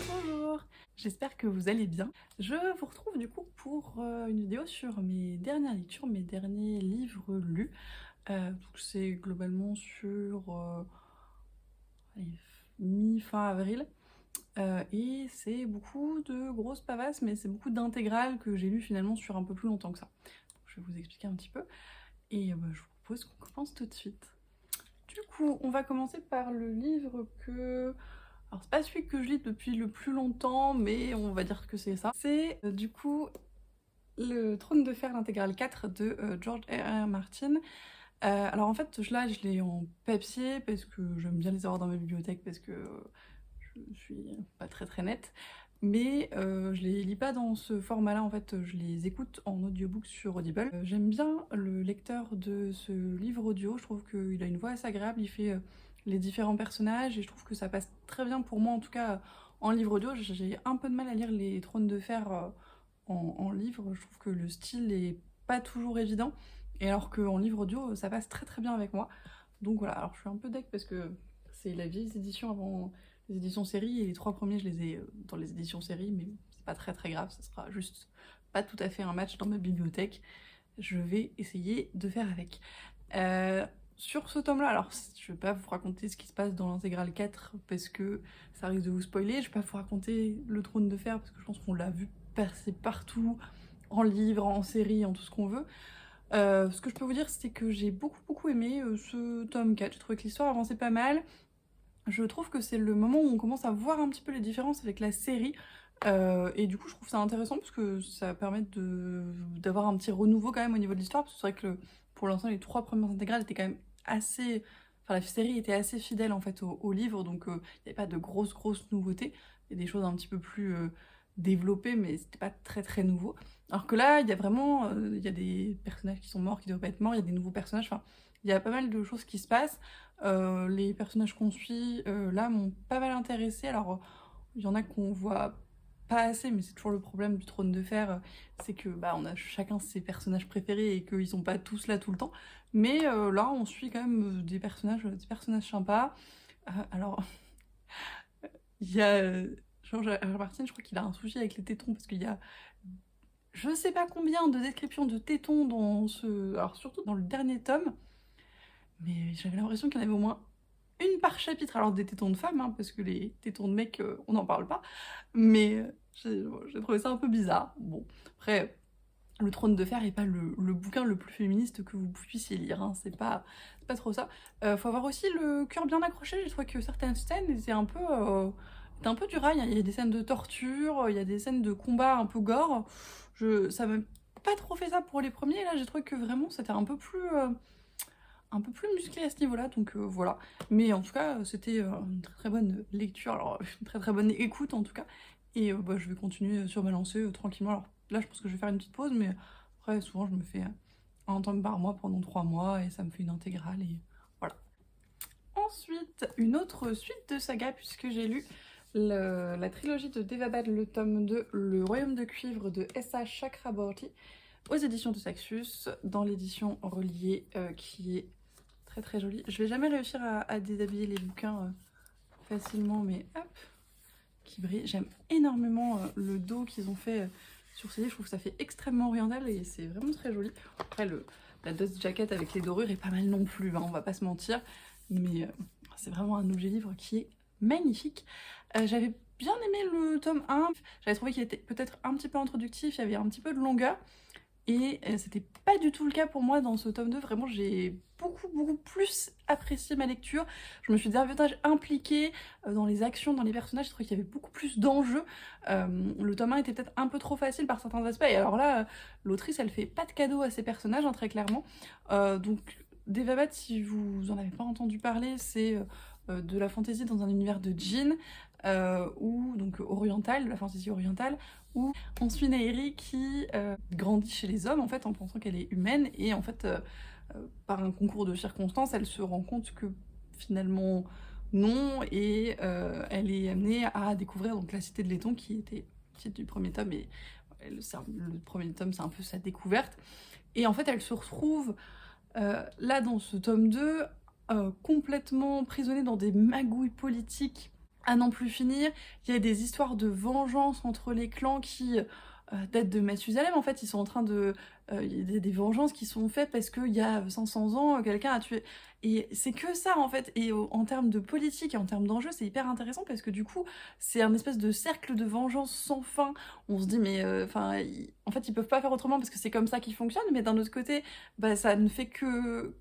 Bonjour, j'espère que vous allez bien. Je vous retrouve du coup pour une vidéo sur mes dernières lectures, mes derniers livres lus. Donc c'est globalement sur allez, mi-fin avril. Et c'est beaucoup de grosses pavasses, mais c'est beaucoup d'intégrales que j'ai lues finalement sur un peu plus longtemps que ça. Donc, je vais vous expliquer un petit peu. Et je vous propose qu'on commence tout de suite. Du coup, on va commencer par le livre que... Alors c'est pas celui que je lis depuis le plus longtemps, mais on va dire que c'est ça. C'est du coup Le Trône de Fer, l'intégrale 4 de George R.R. Martin. Alors en fait, là je l'ai en papier parce que j'aime bien les avoir dans ma bibliothèque parce que je suis pas très nette. Mais je les lis pas dans ce format-là, en fait, je les écoute en audiobook sur Audible. J'aime bien le lecteur de ce livre audio, je trouve qu'il a une voix assez agréable, il fait les différents personnages et je trouve que ça passe très bien pour moi, en tout cas en livre audio. J'ai un peu de mal à lire les Trônes de Fer en livre, je trouve que le style est pas toujours évident, et alors qu'en livre audio, ça passe très bien avec moi. Donc voilà, alors je suis un peu deck parce que c'est la vieille édition avant les éditions séries, et les 3 premiers je les ai dans les éditions séries, mais c'est pas très grave, ça sera juste pas tout à fait un match dans ma bibliothèque. Je vais essayer de faire avec. Sur ce tome-là, alors je vais pas vous raconter ce qui se passe dans l'intégrale 4 parce que ça risque de vous spoiler, je vais pas vous raconter le Trône de Fer parce que je pense qu'on l'a vu passer partout, en livre, en série, en tout ce qu'on veut. Ce que je peux vous dire, c'est que j'ai beaucoup aimé ce tome 4, j'ai trouvé que l'histoire avançait pas mal. Je trouve que c'est le moment où on commence à voir un petit peu les différences avec la série. Et du coup, je trouve ça intéressant parce que ça permet d'avoir un petit renouveau quand même au niveau de l'histoire. Parce que c'est vrai que pour l'instant, les 3 premières intégrales étaient quand même assez... Enfin, la série était assez fidèle en fait au livre, donc il n'y avait pas de grosses nouveautés. Il y a des choses un petit peu plus développées, mais c'était pas très nouveau. Alors que là, il y a vraiment... il y a des personnages qui sont morts, qui doivent pas être morts, il y a des nouveaux personnages, enfin, il y a pas mal de choses qui se passent. Les personnages qu'on suit là m'ont pas mal intéressée. Alors, il y en a qu'on voit pas assez, mais c'est toujours le problème du Trône de Fer, c'est que bah, on a chacun ses personnages préférés et qu'ils sont pas tous là tout le temps. Mais là, on suit quand même des personnages sympas. Alors, il y a George R. Martin, je crois qu'il a un souci avec les tétons parce qu'il y a je sais pas combien de descriptions de tétons dans ce... Alors surtout dans le dernier tome, mais j'avais l'impression qu'il y en avait au moins une par chapitre. Alors des tétons de femmes, hein, parce que les tétons de mecs, on n'en parle pas. Mais j'ai trouvé ça un peu bizarre. Bon, après, Le Trône de Fer est pas le bouquin le plus féministe que vous puissiez lire, hein. C'est pas trop ça. Faut avoir aussi le cœur bien accroché. J'ai trouvé que certaines scènes étaient un peu du rail, hein. Il y a des scènes de torture, il y a des scènes de combat un peu gore. Ça m'a pas trop fait ça pour les premiers. Là, j'ai trouvé que vraiment c'était un peu plus musclé à ce niveau-là, donc voilà. Mais en tout cas, c'était une très bonne lecture, alors une très bonne écoute en tout cas. Et bah, je vais continuer sur ma lancée tranquillement. Alors là, je pense que je vais faire une petite pause, mais après, souvent, je me fais un tome par mois pendant 3 mois et ça me fait une intégrale et voilà. Ensuite, une autre suite de saga, puisque j'ai lu la trilogie de Devabad, le tome 2, Le Royaume de Cuivre de S.A. Chakraborty, aux éditions de Saxus, dans l'édition reliée qui est très jolie. Je vais jamais réussir à déshabiller les bouquins facilement, mais hop, qui brille. J'aime énormément le dos qu'ils ont fait sur ces livres, je trouve que ça fait extrêmement oriental et c'est vraiment très joli. Après, la dust jacket avec les dorures est pas mal non plus, hein, on va pas se mentir, mais c'est vraiment un objet livre qui est magnifique. J'avais bien aimé le tome 1, j'avais trouvé qu'il était peut-être un petit peu introductif, il y avait un petit peu de longueur, et c'était pas du tout le cas pour moi dans ce tome 2, vraiment j'ai beaucoup plus apprécié ma lecture. Je me suis davantage impliquée dans les actions, dans les personnages, je trouvais qu'il y avait beaucoup plus d'enjeux. Le tome 1 était peut-être un peu trop facile par certains aspects, et alors là, l'autrice elle fait pas de cadeau à ses personnages, hein, très clairement. Donc Devabat, si vous en avez pas entendu parler, c'est de la fantaisie dans un univers de djinn, ou donc oriental, la fantaisie orientale, où on suit Nahiri qui grandit chez les hommes en fait en pensant qu'elle est humaine, et en fait par un concours de circonstances elle se rend compte que finalement non, et elle est amenée à découvrir donc la cité de Letton qui était le titre du premier tome, et le premier tome c'est un peu sa découverte, et en fait elle se retrouve là dans ce tome 2 complètement prisonnée dans des magouilles politiques à n'en plus finir. Il y a des histoires de vengeance entre les clans qui datent de Mathusalem. En fait, ils sont en train de... il y a des vengeances qui sont faites parce qu'il y a 500 ans, quelqu'un a tué... Et c'est que ça, en fait. Et en termes de politique et en termes d'enjeux, c'est hyper intéressant parce que du coup, c'est un espèce de cercle de vengeance sans fin. On se dit, mais... Enfin, en fait, ils peuvent pas faire autrement parce que c'est comme ça qu'ils fonctionnent. Mais d'un autre côté, bah, ça ne fait que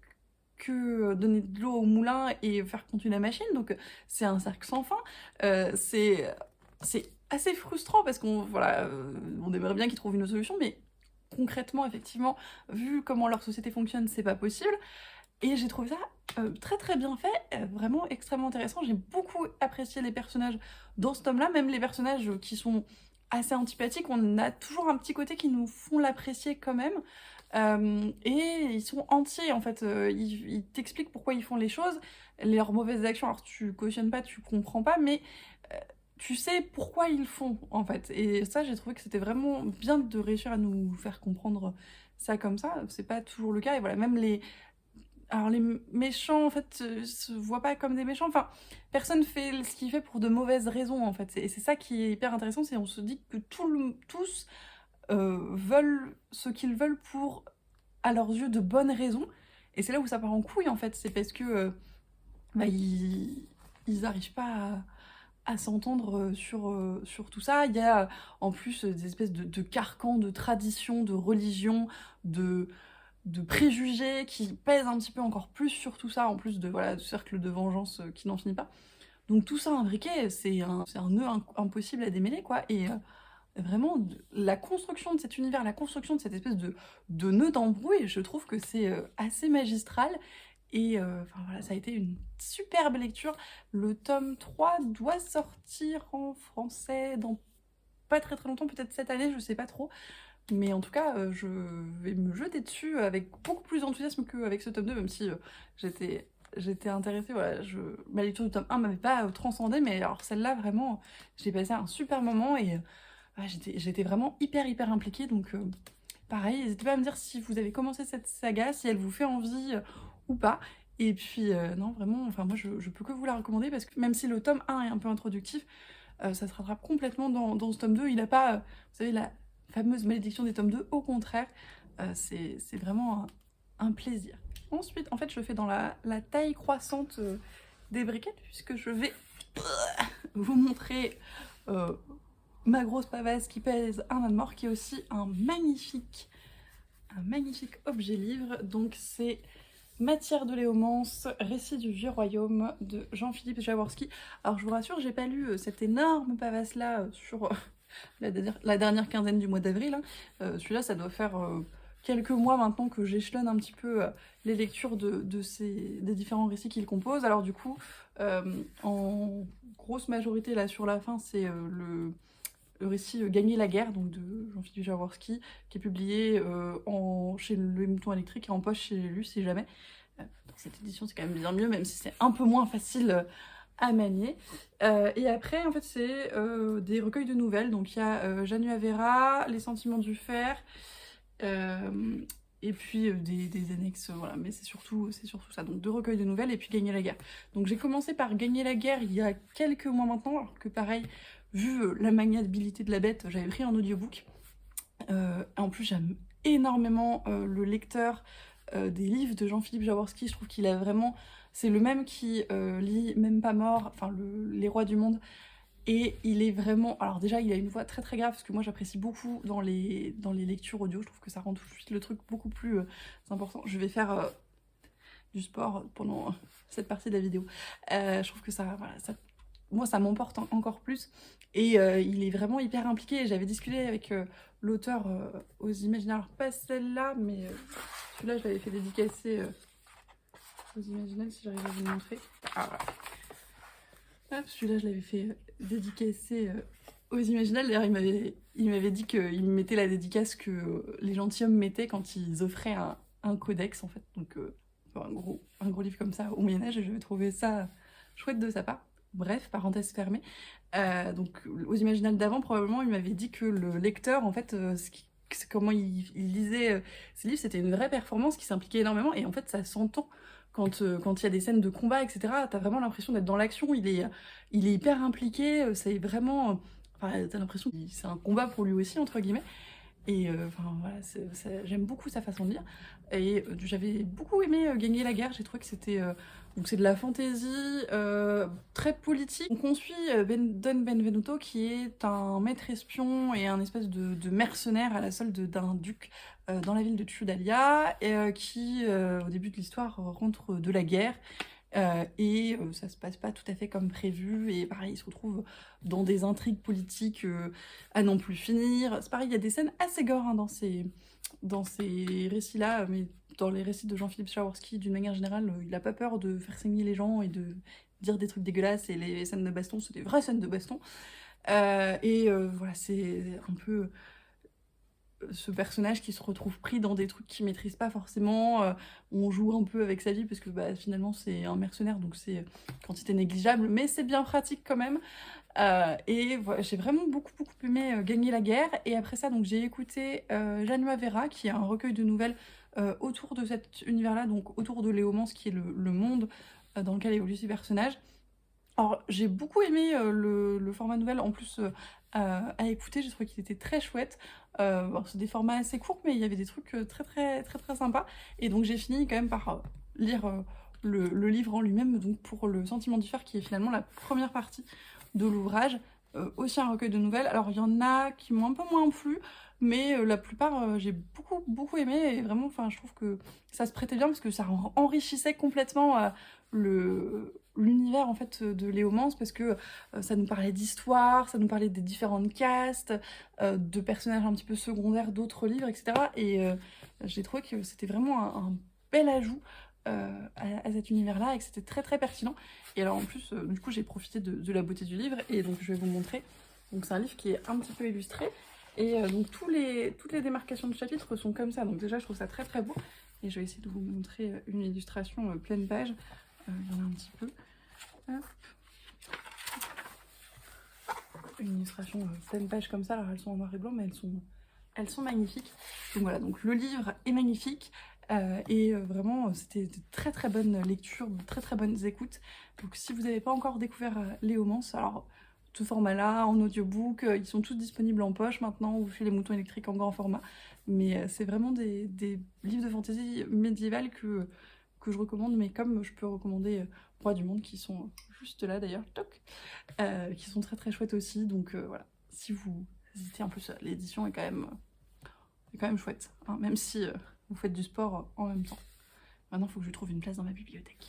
donner de l'eau au moulin et faire continuer la machine, donc c'est un cercle sans fin. C'est assez frustrant parce qu'on voilà, on aimerait bien qu'ils trouvent une solution, mais concrètement, effectivement, vu comment leur société fonctionne, c'est pas possible. Et j'ai trouvé ça très très bien fait, vraiment extrêmement intéressant. J'ai beaucoup apprécié les personnages dans ce tome-là, même les personnages qui sont assez antipathiques, on a toujours un petit côté qui nous font l'apprécier quand même. Et ils sont entiers en fait, ils t'expliquent pourquoi ils font les choses, leurs mauvaises actions, alors tu cautionnes pas, tu comprends pas, mais tu sais pourquoi ils font en fait. Et ça, j'ai trouvé que c'était vraiment bien de réussir à nous faire comprendre ça comme ça, c'est pas toujours le cas, et voilà, même les... Alors les méchants en fait se voient pas comme des méchants, enfin personne fait ce qu'il fait pour de mauvaises raisons en fait, et c'est ça qui est hyper intéressant, c'est on se dit que tous veulent ce qu'ils veulent pour, à leurs yeux, de bonnes raisons. Et c'est là où ça part en couille, en fait. C'est parce que bah, ils arrivent pas à s'entendre sur tout ça. Il y a en plus des espèces de carcans, de traditions, de religions, de préjugés qui pèsent un petit peu encore plus sur tout ça, en plus de voilà, du cercle de vengeance qui n'en finit pas. Donc tout ça imbriqué, c'est un nœud impossible à démêler, quoi. Et vraiment, la construction de cet univers, la construction de cette espèce de nœud d'embrouille, je trouve que c'est assez magistral. Et enfin voilà, ça a été une superbe lecture. Le tome 3 doit sortir en français dans pas très très longtemps, peut-être cette année, je sais pas trop. Mais en tout cas, je vais me jeter dessus avec beaucoup plus d'enthousiasme qu'avec ce tome 2, même si j'étais intéressée. Voilà, ma lecture du tome 1 m'avait pas transcendée, mais alors celle-là, vraiment, j'ai passé un super moment et ouais, j'étais vraiment hyper impliquée, donc pareil, n'hésitez pas à me dire si vous avez commencé cette saga, si elle vous fait envie ou pas. Et puis non, vraiment, enfin moi je peux que vous la recommander parce que même si le tome 1 est un peu introductif, ça se rattrape complètement dans ce tome 2. Il n'a pas, vous savez, la fameuse malédiction des tomes 2, au contraire, c'est vraiment un plaisir. Ensuite, en fait, je fais dans la taille croissante des briquettes, puisque je vais vous montrer ma grosse pavasse qui pèse un âne mort, qui est aussi un magnifique objet livre. Donc c'est Matière de Léomance, récit du vieux royaume de Jean-Philippe Jaworski. Alors je vous rassure, j'ai pas lu cette énorme pavasse là sur la dernière quinzaine du mois d'avril. Hein. Celui-là, ça doit faire quelques mois maintenant que j'échelonne un petit peu les lectures des différents récits qu'il compose. Alors du coup, en grosse majorité là sur la fin, c'est le récit Gagner la guerre, donc de Jean-Philippe Jaworski, qui est publié chez Le Mouton électrique et en poche chez Lu, si jamais. Dans cette édition, c'est quand même bien mieux, même si c'est un peu moins facile à manier. Et après, en fait, c'est des recueils de nouvelles. Donc il y a Janua Vera, Les sentiments du fer, et puis des annexes, voilà. Mais c'est surtout ça. Donc 2 recueils de nouvelles et puis Gagner la guerre. Donc j'ai commencé par Gagner la guerre il y a quelques mois maintenant, alors que pareil, vu la maniabilité de la bête, j'avais pris un audiobook. En plus, j'aime énormément le lecteur des livres de Jean-Philippe Jaworski. Je trouve qu'il a vraiment... C'est le même qui lit Même pas mort, enfin Les rois du monde. Et il est vraiment... Alors déjà, il a une voix très très grave, parce que moi j'apprécie beaucoup dans les lectures audio. Je trouve que ça rend tout de suite le truc beaucoup plus important. Je vais faire du sport pendant cette partie de la vidéo. Je trouve que ça... Voilà, moi ça m'emporte encore plus. Et il est vraiment hyper impliqué. J'avais discuté avec l'auteur aux Imaginaires, alors pas celle-là, mais celui-là je l'avais fait dédicacer aux Imaginaires, si j'arrive à vous le montrer. Ah voilà. Celui-là je l'avais fait dédicacer aux Imaginaires. D'ailleurs il m'avait dit qu'il mettait la dédicace que les gentilshommes mettaient quand ils offraient un codex en fait. Donc un gros livre comme ça au Moyen-Âge, et je vais trouver ça chouette de sa part. Bref, parenthèse fermée. Donc aux Imaginales d'avant, probablement, il m'avait dit que le lecteur, en fait, comment il lisait ses livres, c'était une vraie performance, qui s'impliquait énormément, et en fait, ça s'entend quand il y a des scènes de combat, etc., t'as vraiment l'impression d'être dans l'action, il est hyper impliqué, c'est vraiment... Enfin, t'as l'impression que c'est un combat pour lui aussi, entre guillemets. Et enfin voilà, j'aime beaucoup sa façon de lire. Et j'avais beaucoup aimé Gagner la guerre, j'ai trouvé que c'était... donc c'est de la fantaisie très politique. Donc on suit Don Benvenuto qui est un maître espion et un espèce de mercenaire à la solde d'un duc dans la ville de Ciudadella et qui au début de l'histoire rentre de la guerre. Ça se passe pas tout à fait comme prévu et pareil il se retrouve dans des intrigues politiques à n'en plus finir. C'est pareil, il y a des scènes assez gore hein, dans ces récits-là, mais dans les récits de Jean-Philippe Jaworski, d'une manière générale, il a pas peur de faire saigner les gens et de dire des trucs dégueulasses, et les scènes de baston, c'est des vraies scènes de baston. Voilà, c'est un peu ce personnage qui se retrouve pris dans des trucs qu'il maîtrise pas forcément. On joue un peu avec sa vie parce que bah, finalement c'est un mercenaire, donc c'est quantité négligeable, mais c'est bien pratique quand même. Voilà, j'ai vraiment beaucoup aimé Gagner la guerre. Et après ça, donc j'ai écouté Janua Vera, qui est un recueil de nouvelles autour de cet univers-là, donc autour de Léomance, qui est le monde dans lequel évolue ce personnage. Alors j'ai beaucoup aimé le format nouvelle, en plus à écouter, j'ai trouvé qu'il était très chouette. Bon, c'est des formats assez courts, mais il y avait des trucs très sympas. Et donc j'ai fini quand même par lire le livre en lui-même, donc pour Le Sentiment du fer, qui est finalement la première partie de l'ouvrage, aussi un recueil de nouvelles. Alors il y en a qui m'ont un peu moins plu, mais la plupart j'ai beaucoup aimé, et vraiment, enfin, je trouve que ça se prêtait bien parce que ça enrichissait complètement l'univers en fait de Léomance, parce que ça nous parlait d'histoire, ça nous parlait des différentes castes, de personnages un petit peu secondaires d'autres livres, etc. Et j'ai trouvé que c'était vraiment un bel ajout à cet univers-là, et que c'était très pertinent. Et alors en plus, du coup, j'ai profité de la beauté du livre, et donc je vais vous montrer. Donc c'est un livre qui est un petit peu illustré, et donc toutes les démarcations de chapitres sont comme ça. Donc déjà, je trouve ça très beau, et je vais essayer de vous montrer une illustration pleine page. Il y en a un petit peu. Hop. Une illustration pleine page comme ça. Alors elles sont en noir et blanc, mais elles sont magnifiques. Donc voilà, donc le livre est magnifique. Vraiment c'était de très bonnes lectures, de très bonnes écoutes. Donc si vous n'avez pas encore découvert Léomance, alors ce format là en audiobook, ils sont tous disponibles en poche maintenant, ou chez les moutons électriques en grand format, mais c'est vraiment des livres de fantaisie médiévale que je recommande, mais comme je peux recommander Roi du Monde, qui sont juste là d'ailleurs, toc, qui sont très chouettes aussi. Donc voilà, si vous hésitez, en plus l'édition est quand même chouette, hein, même si vous faites du sport en même temps. Maintenant, il faut que je trouve une place dans ma bibliothèque.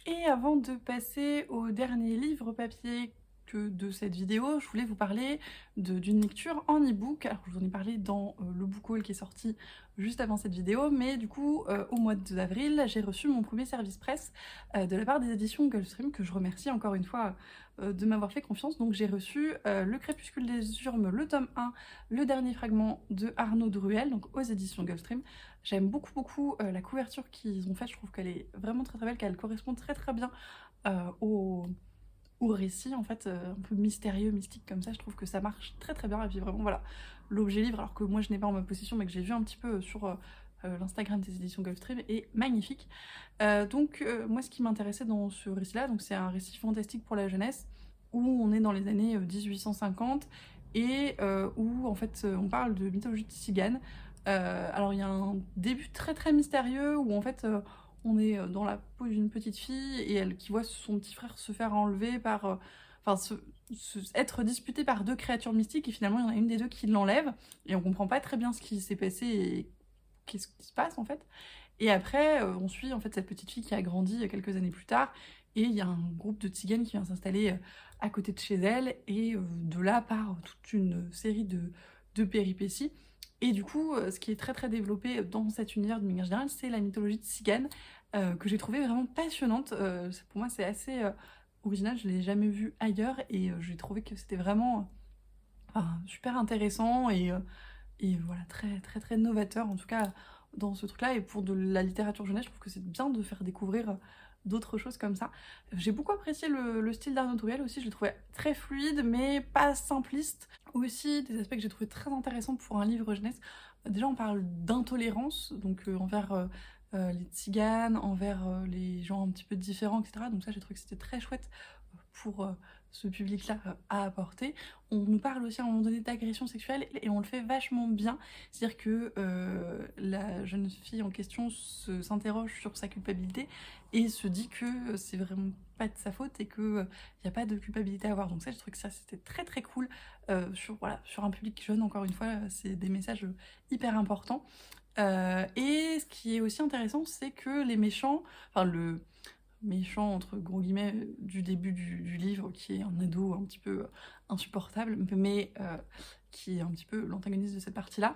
Et avant de passer au dernier livre papier de cette vidéo, je voulais vous parler d'une lecture en e-book. Alors je vous en ai parlé dans le book haul qui est sorti juste avant cette vidéo, mais du coup au mois d'avril, j'ai reçu mon premier service presse de la part des éditions Gulfstream, que je remercie encore une fois de m'avoir fait confiance. Donc j'ai reçu Le Crépuscule des Urmes, le tome 1, le dernier fragment de Arnaud Druel, donc aux éditions Gulfstream. J'aime beaucoup la couverture qu'ils ont faite, je trouve qu'elle est vraiment très belle, qu'elle correspond très bien au récit, en fait, un peu mystérieux, mystique comme ça. Je trouve que ça marche très bien. Et puis vraiment, voilà, l'objet livre, alors que moi je n'ai pas en ma possession, mais que j'ai vu un petit peu sur l'Instagram des éditions Gulfstream, est magnifique. Moi, ce qui m'intéressait dans ce récit-là, donc c'est un récit fantastique pour la jeunesse, où on est dans les années 1850, et où en fait on parle de mythologie de Tzigane. Alors il y a un début très mystérieux, où en fait on est dans la peau d'une petite fille, et elle qui voit son petit frère se faire enlever par... être disputé par deux créatures mystiques, et finalement il y en a une des deux qui l'enlève, et on comprend pas très bien ce qui s'est passé et qu'est-ce qui se passe en fait. Et après on suit en fait cette petite fille qui a grandi quelques années plus tard, et il y a un groupe de tziganes qui vient s'installer à côté de chez elle, et de là part toute une série de péripéties. Et du coup, ce qui est très développé dans cet univers de manière générale, c'est la mythologie de tzigane, que j'ai trouvé vraiment passionnante. Pour moi, c'est assez original, je l'ai jamais vu ailleurs, et j'ai trouvé que c'était vraiment super intéressant, et voilà, très novateur en tout cas dans ce truc-là. Et pour de la littérature jeunesse, je trouve que c'est bien de faire découvrir d'autres choses comme ça. J'ai beaucoup apprécié le style d'Arnaud Druel aussi, je l'ai trouvé très fluide mais pas simpliste. Aussi des aspects que j'ai trouvé très intéressants pour un livre jeunesse. Déjà on parle d'intolérance, donc envers les tziganes, envers les gens un petit peu différents, etc. Donc ça, j'ai trouvé que c'était très chouette pour ce public-là à apporter. On nous parle aussi à un moment donné d'agression sexuelle et on le fait vachement bien. C'est-à-dire que la jeune fille en question s'interroge sur sa culpabilité et se dit que c'est vraiment pas de sa faute et qu'il n'y a pas de culpabilité à avoir. Donc ça, je trouve que ça, c'était très très cool sur un public jeune, encore une fois, c'est des messages hyper importants. Et ce qui est aussi intéressant, c'est que les méchants, enfin le méchant entre gros guillemets du début du livre, qui est un ado un petit peu insupportable, mais qui est un petit peu l'antagoniste de cette partie-là,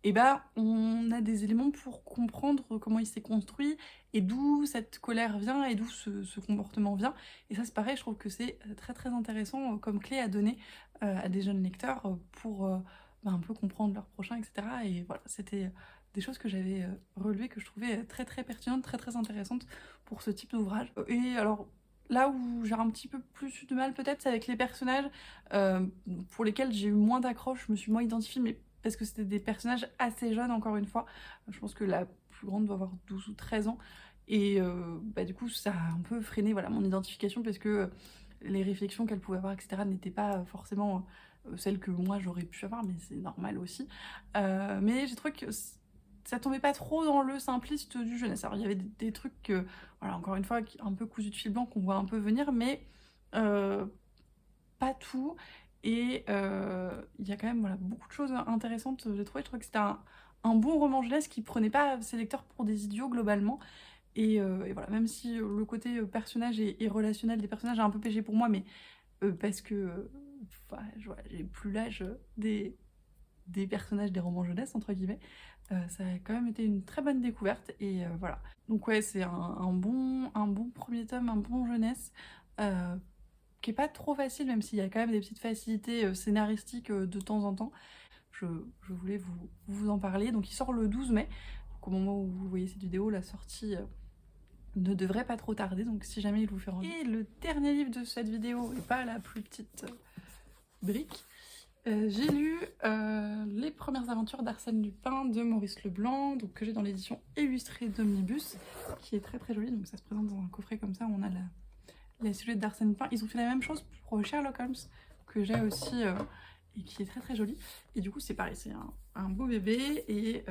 et bah on a des éléments pour comprendre comment il s'est construit et d'où cette colère vient et d'où ce comportement vient. Et ça c'est pareil, je trouve que c'est très très intéressant comme clé à donner à des jeunes lecteurs pour un peu comprendre leur prochain, etc. Et voilà, c'était des choses que j'avais relevées, que je trouvais très très pertinentes, très très intéressantes pour ce type d'ouvrage. Et alors là où j'ai un petit peu plus de mal peut-être, c'est avec les personnages pour lesquels j'ai eu moins d'accroche, je me suis moins identifiée, mais parce que c'était des personnages assez jeunes, encore une fois. Je pense que la plus grande doit avoir 12 ou 13 ans. Et du coup, ça a un peu freiné voilà, mon identification, parce que les réflexions qu'elle pouvait avoir, etc., n'étaient pas forcément celles que moi j'aurais pu avoir, mais c'est normal aussi. Mais j'ai trouvé que ça tombait pas trop dans le simpliste du jeunesse. Alors il y avait des trucs, voilà, encore une fois, un peu cousus de fil blanc qu'on voit un peu venir, mais pas tout. Et il y a quand même voilà, beaucoup de choses intéressantes, j'ai trouvé. Je trouve que c'était un bon roman jeunesse qui prenait pas ses lecteurs pour des idiots globalement. Et voilà, même si le côté personnage et relationnel des personnages a un peu péché pour moi, mais parce que enfin, voilà, j'ai plus l'âge des personnages des romans jeunesse, entre guillemets, ça a quand même été une très bonne découverte. Et voilà. Donc ouais, c'est un bon premier tome, un bon jeunesse. Qui est pas trop facile, même s'il y a quand même des petites facilités scénaristiques de temps en temps. Je voulais vous en parler. Donc il sort le 12 mai. Donc, au moment où vous voyez cette vidéo, la sortie ne devrait pas trop tarder. Donc si jamais il vous fait envie. Et le dernier livre de cette vidéo, et pas la plus petite brique, j'ai lu Les premières aventures d'Arsène Lupin de Maurice Leblanc, donc, que j'ai dans l'édition illustrée d'Omnibus, qui est très très jolie. Donc ça se présente dans un coffret comme ça, où on a la silhouette d'Arsène Lupin. Ils ont fait la même chose pour Sherlock Holmes, que j'ai aussi, et qui est très très joli. Et du coup, c'est pareil, c'est un beau bébé. Et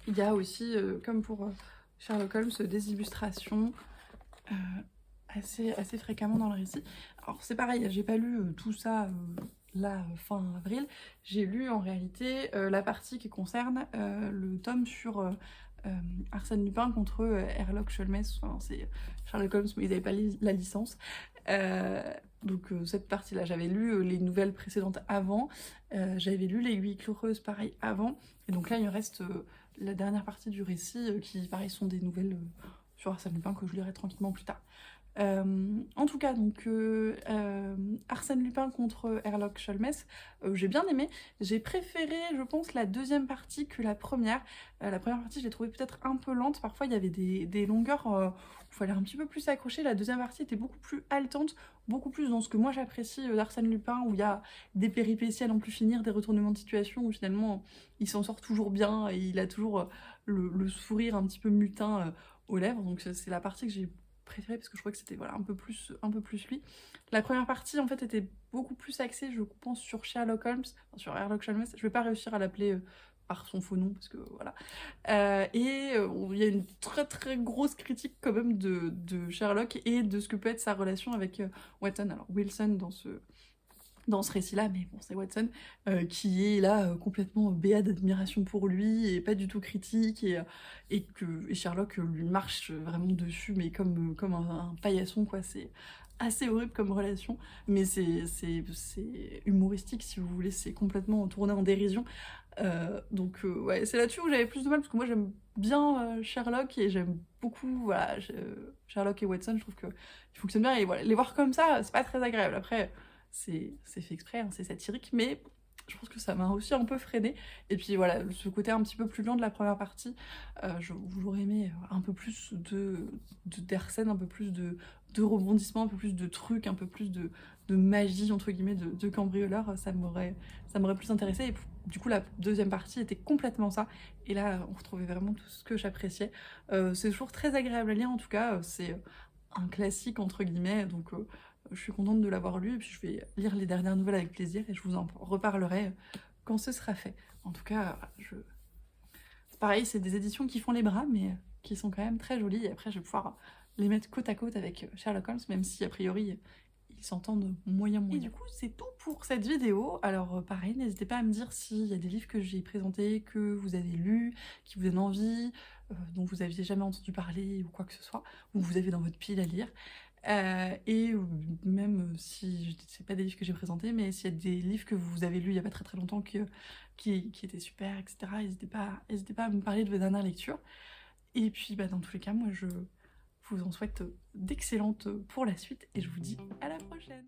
il y a aussi, comme pour Sherlock Holmes, des illustrations assez fréquemment dans le récit. Alors c'est pareil, j'ai pas lu tout ça là, fin avril. J'ai lu en réalité la partie qui concerne le tome sur Arsène Lupin contre Herlock Sholmes. Enfin, c'est Sherlock Holmes, mais ils n'avaient pas la licence. Donc cette partie-là, j'avais lu les nouvelles précédentes avant, j'avais lu L'Aiguille Chlorieuse pareil avant, et donc là il me reste la dernière partie du récit qui pareil sont des nouvelles sur Arsène Lupin que je lirai tranquillement plus tard. En tout cas, donc Arsène Lupin contre Herlock Sholmes, j'ai bien aimé. J'ai préféré, je pense, la deuxième partie que la première. La première partie, je l'ai trouvée peut-être un peu lente. Parfois, il y avait des longueurs où il fallait un petit peu plus s'accrocher. La deuxième partie était beaucoup plus haletante, beaucoup plus dans ce que moi j'apprécie d'Arsène Lupin, où il y a des péripéties à n'en plus finir, des retournements de situation, où finalement il s'en sort toujours bien et il a toujours le sourire un petit peu mutin aux lèvres. Donc c'est la partie que j'ai préférée parce que je crois que c'était voilà, un peu plus lui. La première partie en fait était beaucoup plus axée, je pense, sur Sherlock Holmes, enfin, sur Herlock Holmes. Je vais pas réussir à l'appeler par son faux nom parce que voilà. Il y a une très très grosse critique quand même de Sherlock et de ce que peut être sa relation avec Watson. Alors Wilson dans ce récit-là, mais bon, c'est Watson, qui est là complètement béat d'admiration pour lui, et pas du tout critique, et Sherlock lui marche vraiment dessus, mais comme un paillasson, quoi. C'est assez horrible comme relation, mais c'est humoristique, si vous voulez, c'est complètement tourné en dérision. Donc ouais, c'est là-dessus où j'avais plus de mal, parce que moi j'aime bien Sherlock, et j'aime beaucoup, voilà, Sherlock et Watson, je trouve qu'ils fonctionnent bien, et voilà, les voir comme ça, c'est pas très agréable. Après, c'est fait exprès, hein, c'est satirique, mais je pense que ça m'a aussi un peu freiné. Et puis voilà, ce côté un petit peu plus lent de la première partie, j'aurais aimé un peu plus d'Arsène, un peu plus de rebondissements, un peu plus de trucs, un peu plus de de magie entre guillemets de cambrioleur, ça m'aurait plus intéressé. Et du coup la deuxième partie était complètement ça, et là on retrouvait vraiment tout ce que j'appréciais. C'est toujours très agréable à lire, en tout cas c'est un classique entre guillemets, donc je suis contente de l'avoir lu, et puis je vais lire les dernières nouvelles avec plaisir et je vous en reparlerai quand ce sera fait. En tout cas, c'est pareil, c'est des éditions qui font les bras, mais qui sont quand même très jolies, et après je vais pouvoir les mettre côte à côte avec Sherlock Holmes, même si a priori ils s'entendent moyen. Et du coup c'est tout pour cette vidéo. Alors pareil, n'hésitez pas à me dire s'il y a des livres que j'ai présentés, que vous avez lus, qui vous donnent envie, dont vous aviez jamais entendu parler ou quoi que ce soit, ou que vous avez dans votre pile à lire. Et même si c'est pas des livres que j'ai présentés, mais s'il y a des livres que vous avez lus il y a pas très longtemps qui étaient super, etc., n'hésitez pas à me parler de vos dernières lectures. Et puis dans tous les cas, moi je vous en souhaite d'excellentes pour la suite, et je vous dis à la prochaine.